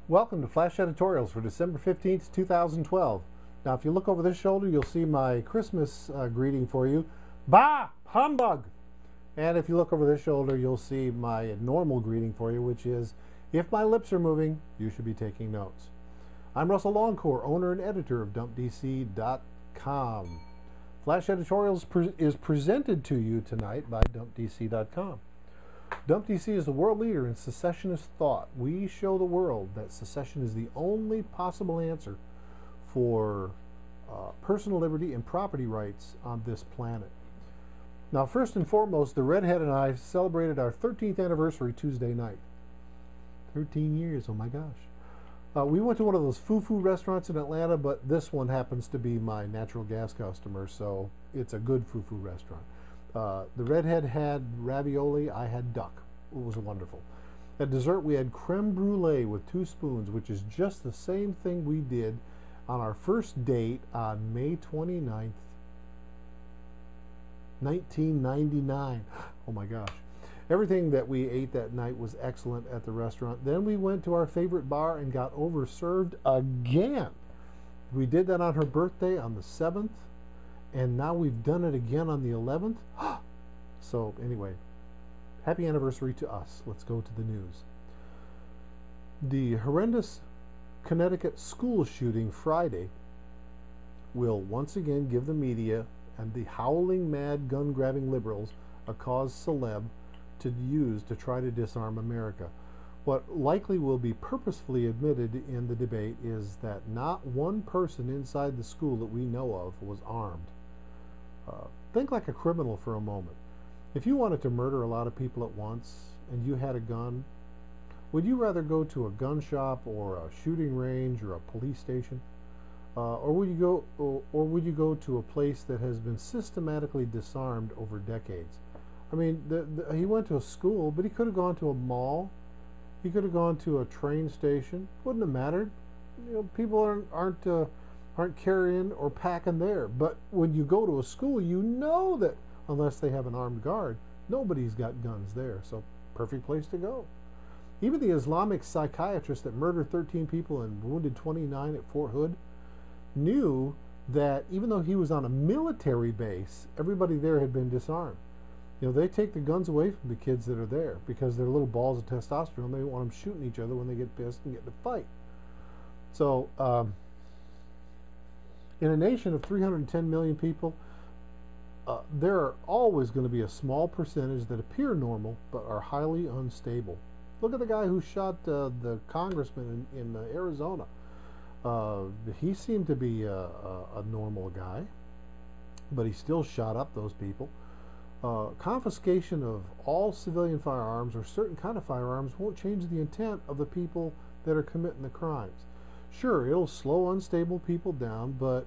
Welcome to Flash Editorials for December 15th, 2012. Now, if you look over this shoulder, you'll see my Christmas greeting for you. Bah! Humbug! And if you look over this shoulder, you'll see my normal greeting for you, which is, if my lips are moving, you should be taking notes. I'm Russell Longcore, owner and editor of DumpDC.com. Flash Editorials is presented to you tonight by DumpDC.com. DumpDC is the world leader in secessionist thought. We show the world that secession is the only possible answer for personal liberty and property rights on this planet. Now, first and foremost, the Redhead and I celebrated our 13th anniversary Tuesday night. 13 years, oh my gosh. We went to one of those foo-foo restaurants in Atlanta, but this one happens to be my natural gas customer, so it's a good foo-foo restaurant. The Redhead had ravioli, I had duck. It was wonderful. At dessert, we had creme brulee with 2 spoons, which is just the same thing we did on our first date on May 29th, 1999. Oh my gosh. Everything that we ate that night was excellent at the restaurant. Then we went to our favorite bar and got overserved again. We did that on her birthday on the 7th. And now we've done it again on the 11th. So anyway, happy anniversary to us. Let's go to the news. The horrendous Connecticut school shooting Friday will once again give the media and the howling mad gun-grabbing liberals a cause celeb to use to try to disarm America. What likely will be purposefully admitted in the debate is that not one person inside the school that we know of was armed. Think like a criminal for a moment. If you wanted to murder a lot of people at once and you had a gun, would you rather go to a gun shop or a shooting range or a police station? Or would you go to a place that has been systematically disarmed over decades? I mean, he went to a school, but he could have gone to a mall. He could have gone to a train station. Wouldn't have mattered. You know, people aren't carrying or packing there. But when you go to a school, you know that unless they have an armed guard, nobody's got guns there. So, perfect place to go. Even the Islamic psychiatrist that murdered 13 people and wounded 29 at Fort Hood knew that even though he was on a military base, everybody there had been disarmed. You know, they take the guns away from the kids that are there because they're little balls of testosterone. They don't want them shooting each other when they get pissed and get in a fight. So, in a nation of 310 million people, there are always going to be a small percentage that appear normal but are highly unstable. Look at the guy who shot the congressman in Arizona. He seemed to be a normal guy, but he still shot up those people. Confiscation of all civilian firearms or certain kind of firearms won't change the intent of the people that are committing the crimes. Sure, it'll slow unstable people down, but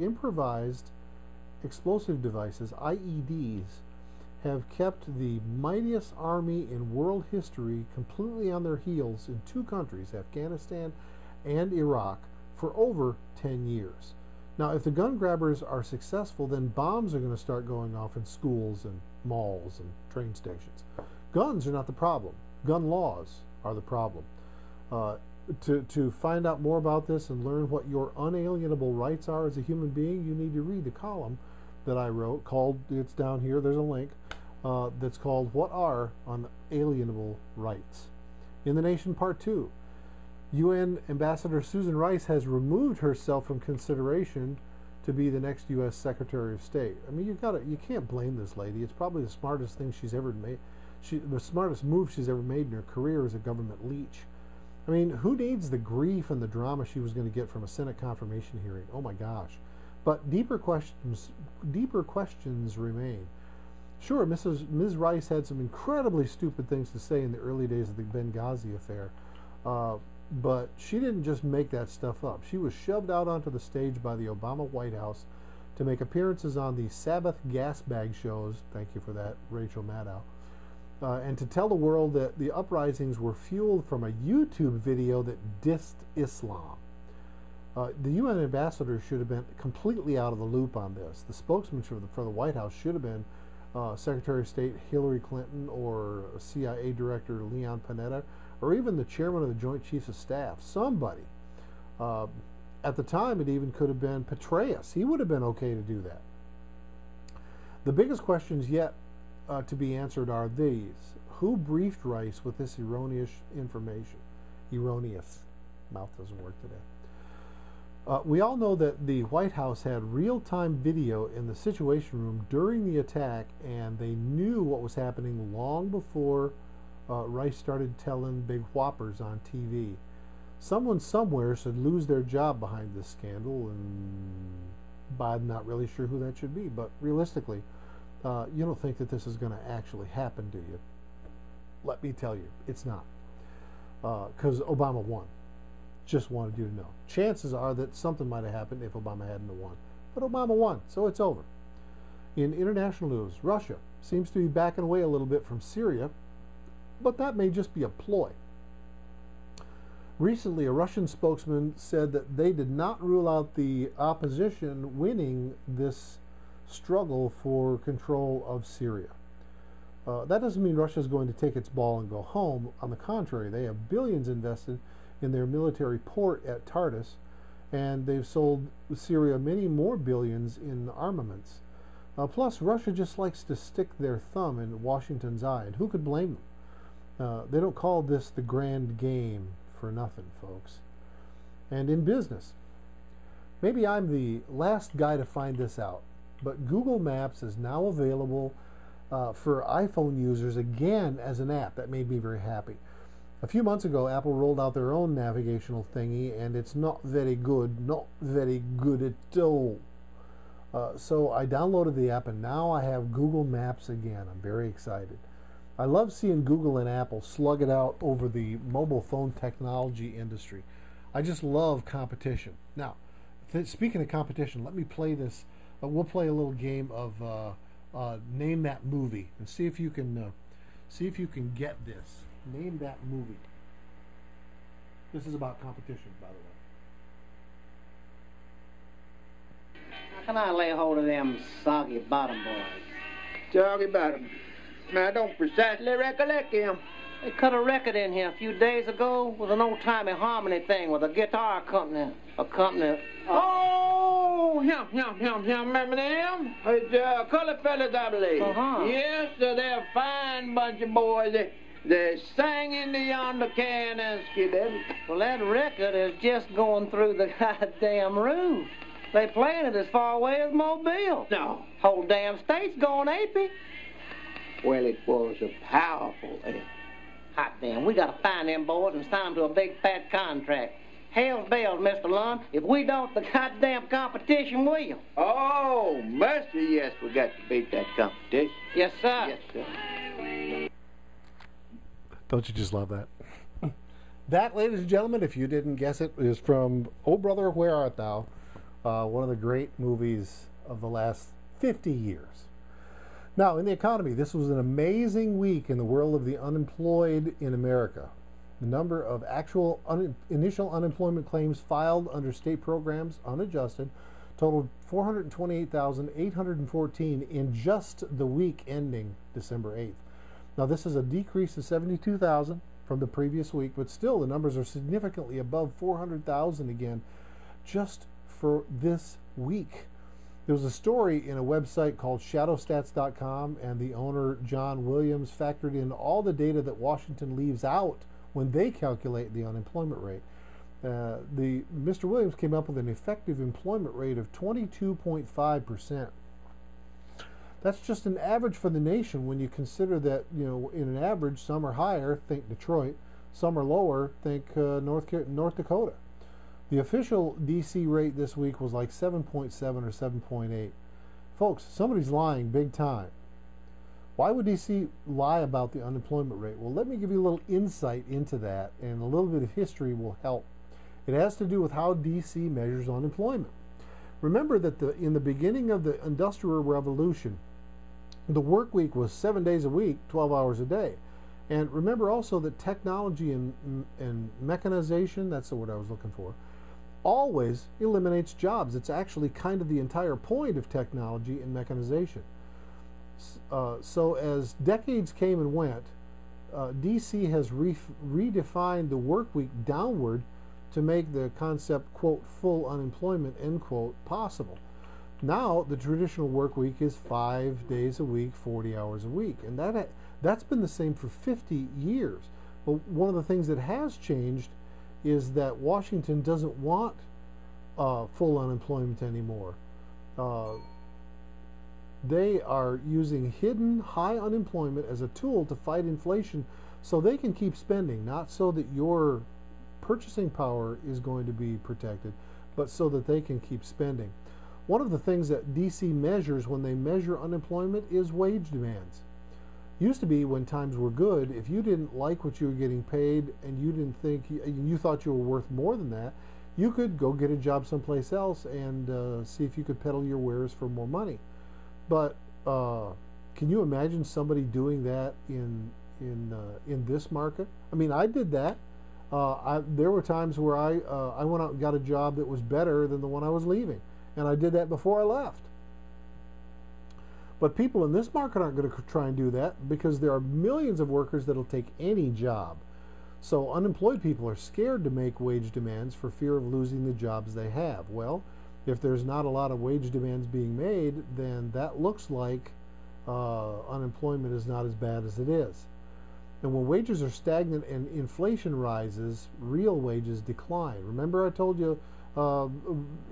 improvised explosive devices, IEDs, have kept the mightiest army in world history completely on their heels in 2 countries, Afghanistan and Iraq, for over 10 years. Now, if the gun grabbers are successful, then bombs are going to start going off in schools and malls and train stations. Guns are not the problem. Gun laws are the problem. To find out more about this and learn what your unalienable rights are as a human being, you need to read the column that I wrote called, it's down here, there's a link, that's called What Are Unalienable Rights? In the Nation Part 2. UN Ambassador Susan Rice has removed herself from consideration to be the next U.S. Secretary of State. I mean, you can't blame this lady. It's probably the smartest thing she's ever made. The smartest move she's ever made in her career as a government leech. I mean, who needs the grief and the drama she was going to get from a Senate confirmation hearing? Oh my gosh. But deeper questions remain. Sure, Ms. Rice had some incredibly stupid things to say in the early days of the Benghazi affair. But she didn't just make that stuff up. She was shoved out onto the stage by the Obama White House to make appearances on the Sabbath gas bag shows. Thank you for that, Rachel Maddow. And to tell the world that the uprisings were fueled from a YouTube video that dissed Islam. The UN ambassador should have been completely out of the loop on this. The spokesman for the White House should have been Secretary of State Hillary Clinton or CIA Director Leon Panetta, or even the chairman of the Joint Chiefs of Staff, somebody. At the time, it even could have been Petraeus. He would have been okay to do that. The biggest questions yet to be answered are these. Who briefed Rice with this erroneous information? Erroneous. Mouth doesn't work today. We all know that the White House had real-time video in the Situation Room during the attack, and they knew what was happening long before Rice started telling big whoppers on TV. Someone somewhere should lose their job behind this scandal, and I'm not really sure who that should be, but realistically, you don't think that this is going to actually happen, do you? Let me tell you, it's not. Because Obama won. Just wanted you to know. Chances are that something might have happened if Obama hadn't won. But Obama won, so it's over. In international news, Russia seems to be backing away a little bit from Syria, but that may just be a ploy. Recently, a Russian spokesman said that they did not rule out the opposition winning this struggle for control of Syria. That doesn't mean Russia is going to take its ball and go home. On the contrary, they have billions invested in their military port at Tartus, and they've sold Syria many more billions in armaments. Plus, Russia just likes to stick their thumb in Washington's eye, and who could blame them? They don't call this the grand game for nothing, folks. And in business, maybe I'm the last guy to find this out, but Google Maps is now available for iPhone users again as an app. That made me very happy. A few months ago, Apple rolled out their own navigational thingy, and it's not very good at all. So I downloaded the app, and now I have Google Maps again. I'm very excited. I love seeing Google and Apple slug it out over the mobile phone technology industry. I just love competition. Now, speaking of competition, let me play this. We'll play a little game of name that movie and see if you can get this. Name that movie. This is about competition, by the way. How can I lay hold of them soggy bottom boys? Soggy bottom. I don't precisely recollect him. They cut a record in here a few days ago with an old-timey harmony thing with a guitar company. Oh, him, remember them? It's colored fellas, I believe. Uh-huh. Yes, they're a fine bunch of boys. They sang into yonder can and skidded. Well, that record is just going through the goddamn roof. They playing it as far away as Mobile. No. Whole damn state's going apey. Well, it was a powerful thing. Hot damn, we gotta find them boys and sign them to a big fat contract. Hell's bells, Mr. Lund. If we don't, the goddamn competition will. Oh, mercy, yes, we got to beat that competition. Yes, sir. Yes, sir. Don't you just love that? That, ladies and gentlemen, if you didn't guess it, is from Oh Brother, Where Art Thou? One of the great movies of the last 50 years. Now, in the economy, this was an amazing week in the world of the unemployed in America. The number of actual initial unemployment claims filed under state programs, unadjusted, totaled 428,814 in just the week ending December 8th. Now, this is a decrease of 72,000 from the previous week, but still the numbers are significantly above 400,000 again just for this week. There was a story in a website called shadowstats.com, and the owner, John Williams, factored in all the data that Washington leaves out when they calculate the unemployment rate. Mr. Williams came up with an effective employment rate of 22.5%. That's just an average for the nation when you consider that, you know, in an average, some are higher, think Detroit, some are lower, think North Dakota. The official D.C. rate this week was like 7.7 or 7.8. Folks, somebody's lying big time. Why would D.C. lie about the unemployment rate? Well, let me give you a little insight into that, and a little bit of history will help. It has to do with how D.C. measures unemployment. Remember that in the beginning of the Industrial Revolution, the work week was 7 days a week, 12 hours a day. And remember also that technology and mechanization, that's the word I was looking for, always eliminates jobs. It's actually kind of the entire point of technology and mechanization. So as decades came and went, DC has redefined the work week downward to make the concept, quote, full unemployment, end quote, possible. Now, the traditional work week is 5 days a week, 40 hours a week. And that's been the same for 50 years. But one of the things that has changed is that Washington doesn't want full unemployment anymore. They are using hidden high unemployment as a tool to fight inflation so they can keep spending, not so that your purchasing power is going to be protected, but so that they can keep spending. One of the things that DC measures when they measure unemployment is wage demands. Used to be, when times were good, if you didn't like what you were getting paid and you didn't think you thought you were worth more than that, you could go get a job someplace else and see if you could peddle your wares for more money. But can you imagine somebody doing that in this market? I mean, I did that. There were times where I went out and got a job that was better than the one I was leaving, and I did that before I left. But people in this market aren't going to try and do that because there are millions of workers that'll take any job. So unemployed people are scared to make wage demands for fear of losing the jobs they have. Well, if there's not a lot of wage demands being made, then that looks like unemployment is not as bad as it is. And when wages are stagnant and inflation rises, real wages decline. Remember, I told you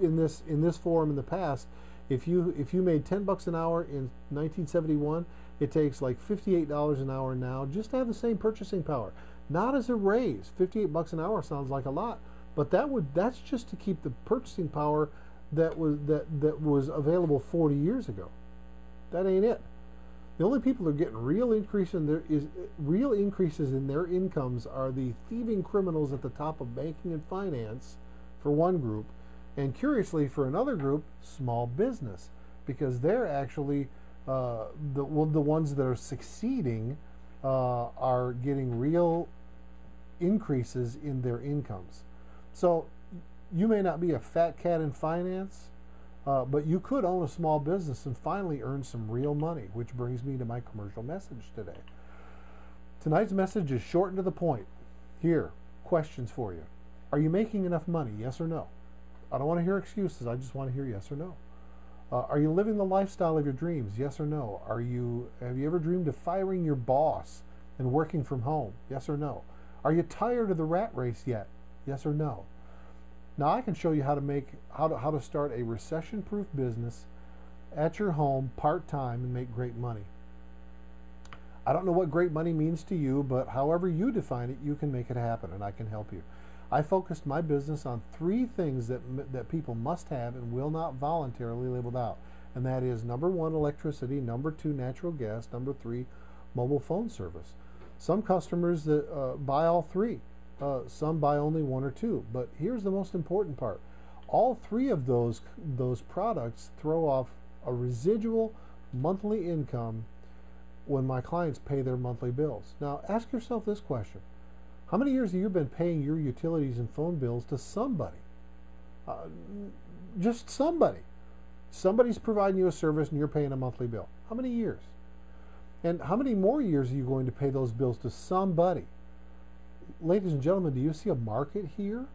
in this forum in the past, if you made $10 an hour in 1971, it takes like $58 an hour now just to have the same purchasing power. Not as a raise. $58 an hour sounds like a lot, but that's just to keep the purchasing power that was available 40 years ago. That ain't it. The only people that are getting real increases in their incomes are the thieving criminals at the top of banking and finance, for one group, and curiously for another group, small business, because they're actually the ones that are succeeding are getting real increases in their incomes. So you may not be a fat cat in finance, but you could own a small business and finally earn some real money, which brings me to my commercial message today. Tonight's message is short and to the point. Here, questions for you. Are you making enough money, yes or no? I don't want to hear excuses. I just want to hear yes or no. Are you living the lifestyle of your dreams, yes or no? Have you ever dreamed of firing your boss and working from home, yes or no? Are you tired of the rat race yet, yes or no? Now I can show you how to start a recession-proof business at your home part-time and make great money. I don't know what great money means to you, but however you define it, you can make it happen, and I can help you. I focused my business on 3 things that people must have and will not voluntarily live without. And that is, number 1, electricity, number 2, natural gas, number 3, mobile phone service. Some customers that buy all 3. Some buy only 1 or 2. But here's the most important part. All 3 of those products throw off a residual monthly income when my clients pay their monthly bills. Now ask yourself this question. How many years have you been paying your utilities and phone bills to somebody? Just somebody. Somebody's providing you a service and you're paying a monthly bill. How many years? And how many more years are you going to pay those bills to somebody? Ladies and gentlemen, do you see a market here?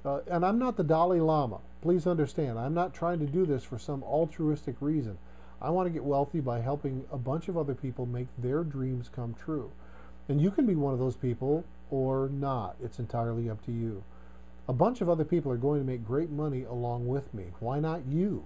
And I'm not the Dalai Lama. Please understand, I'm not trying to do this for some altruistic reason. I want to get wealthy by helping a bunch of other people make their dreams come true. And you can be one of those people or not. It's entirely up to you. A bunch of other people are going to make great money along with me. Why not you?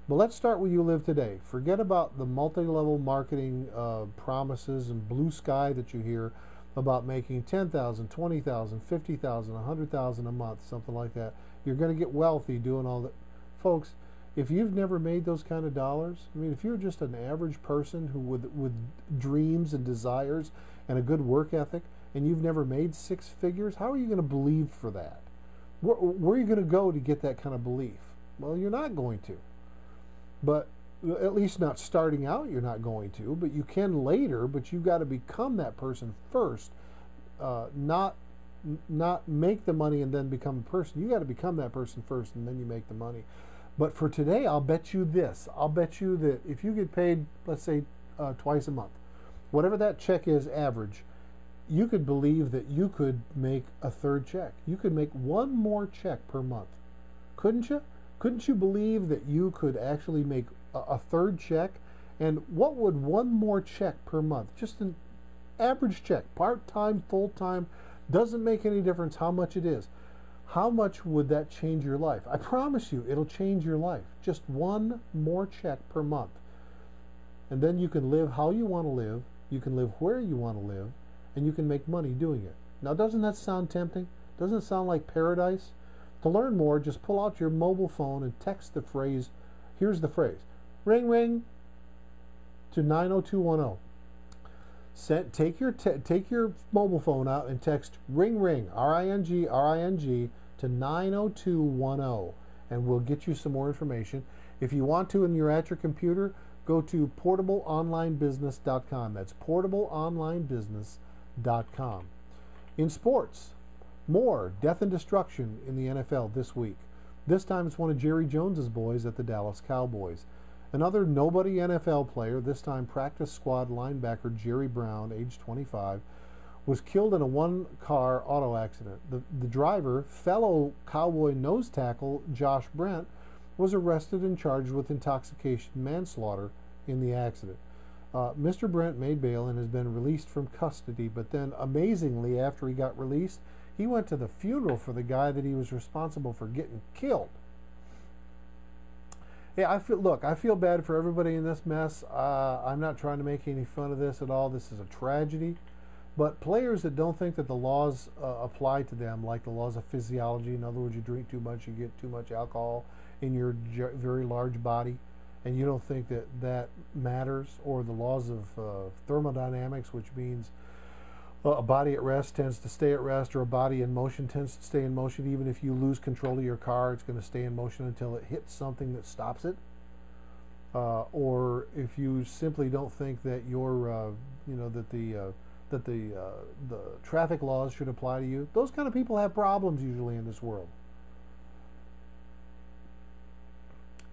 But let's start where you live today. Forget about the multi-level marketing promises and blue sky that you hear about making $10,000, $20,000, $50,000, $100,000 a month, something like that. You're going to get wealthy doing all that. Folks, if you've never made those kind of dollars, I mean, if you're just an average person who with dreams and desires and a good work ethic, and you've never made 6 figures, how are you going to believe for that? Where are you going to go to get that kind of belief? Well, you're not going to. But at least not starting out, you're not going to. But you can later, but you've got to become that person first. Not make the money and then become a person. You got to become that person first, and then you make the money. But for today, I'll bet you this. I'll bet you that if you get paid, let's say, twice a month, whatever that check is average, you could believe that you could make a third check. You could make one more check per month. Couldn't you? Couldn't you believe that you could actually make a third check? And what would one more check per month, just an average check, part-time, full-time, doesn't make any difference how much it is. How much would that change your life? I promise you, it'll change your life. Just one more check per month. And then you can live how you want to live, you can live where you want to live, and you can make money doing it. Now, doesn't that sound tempting? Doesn't it sound like paradise? To learn more, just pull out your mobile phone and text the phrase, here's the phrase, ring ring, to 90210. Take your mobile phone out and text ring ring, R-I-N-G, to 90210, and we'll get you some more information. If you want to and you're at your computer, go to portableonlinebusiness.com. That's portableonlinebusiness.com. In sports, more death and destruction in the NFL this week. This time it's one of Jerry Jones's boys at the Dallas Cowboys. Another nobody NFL player, this time practice squad linebacker Jerry Brown, age 25, was killed in a one-car auto accident. The driver, fellow Cowboy nose tackle Josh Brent, was arrested and charged with intoxication manslaughter in the accident. Mr. Brent made bail and has been released from custody, but then amazingly, after he got released, he went to the funeral for the guy that he was responsible for getting killed. Yeah, I feel bad for everybody in this mess. I'm not trying to make any fun of this at all. This is a tragedy. But players that don't think that the laws apply to them, like the laws of physiology, in other words, you drink too much, you get too much alcohol in your very large body, and you don't think that that matters, or the laws of thermodynamics, which means a body at rest tends to stay at rest, or a body in motion tends to stay in motion. Even if you lose control of your car, it's going to stay in motion until it hits something that stops it. Or if you simply don't think that that the traffic laws should apply to you, those kind of people have problems usually in this world.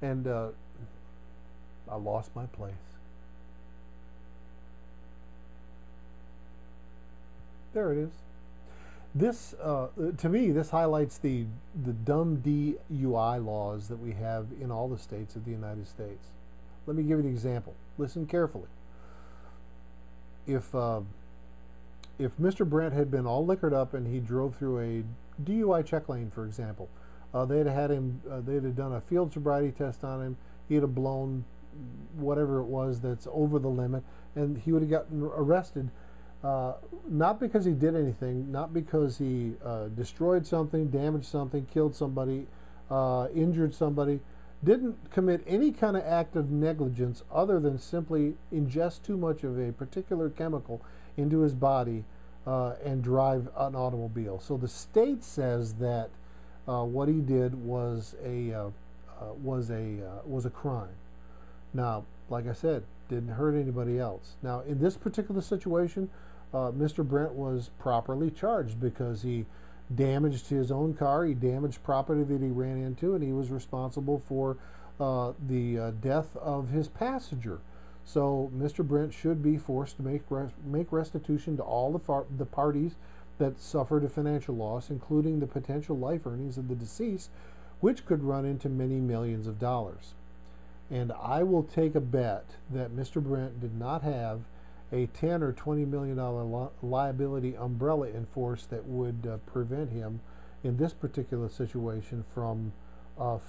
And I lost my place. There it is. This, to me, this highlights the dumb DUI laws that we have in all the states of the United States. Let me give you an example. Listen carefully. If Mr. Brent had been all liquored up and he drove through a DUI check lane, for example, they'd have done a field sobriety test on him. He'd have blown whatever it was that's over the limit, and he would have gotten arrested. Not because he did anything, not because he destroyed something, damaged something, killed somebody, injured somebody, didn't commit any kind of act of negligence other than simply ingest too much of a particular chemical into his body and drive an automobile. So the state says that what he did was a crime. Now, like I said, didn't hurt anybody else. Now, in this particular situation, Mr. Brent was properly charged because he damaged his own car, he damaged property that he ran into, and he was responsible for the death of his passenger. So Mr. Brent should be forced to make restitution to all the parties that suffered a financial loss, including the potential life earnings of the deceased, which could run into many millions of dollars. And I will take a bet that Mr. Brent did not have a $10 or $20 million liability umbrella in force that would prevent him in this particular situation from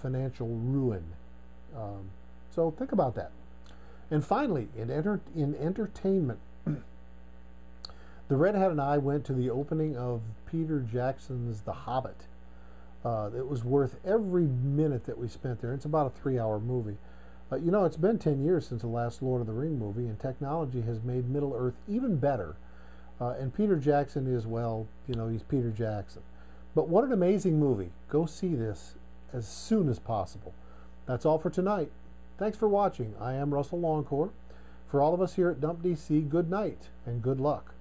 financial ruin. So think about that. And finally, in entertainment, the Redhead and I went to the opening of Peter Jackson's The Hobbit. It was worth every minute that we spent there. It's about a 3-hour movie. You know, it's been 10 years since the last Lord of the Ring movie, and technology has made Middle-earth even better. And Peter Jackson is, well, you know, he's Peter Jackson. But what an amazing movie. Go see this as soon as possible. That's all for tonight. Thanks for watching. I am Russell Longcore. For all of us here at Dump DC, good night and good luck.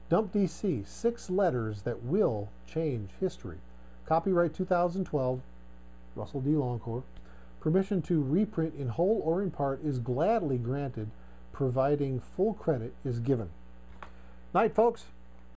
Dump DC, 6 letters that will change history. Copyright 2012, Russell D. Longcore. Permission to reprint in whole or in part is gladly granted, providing full credit is given. Night, folks.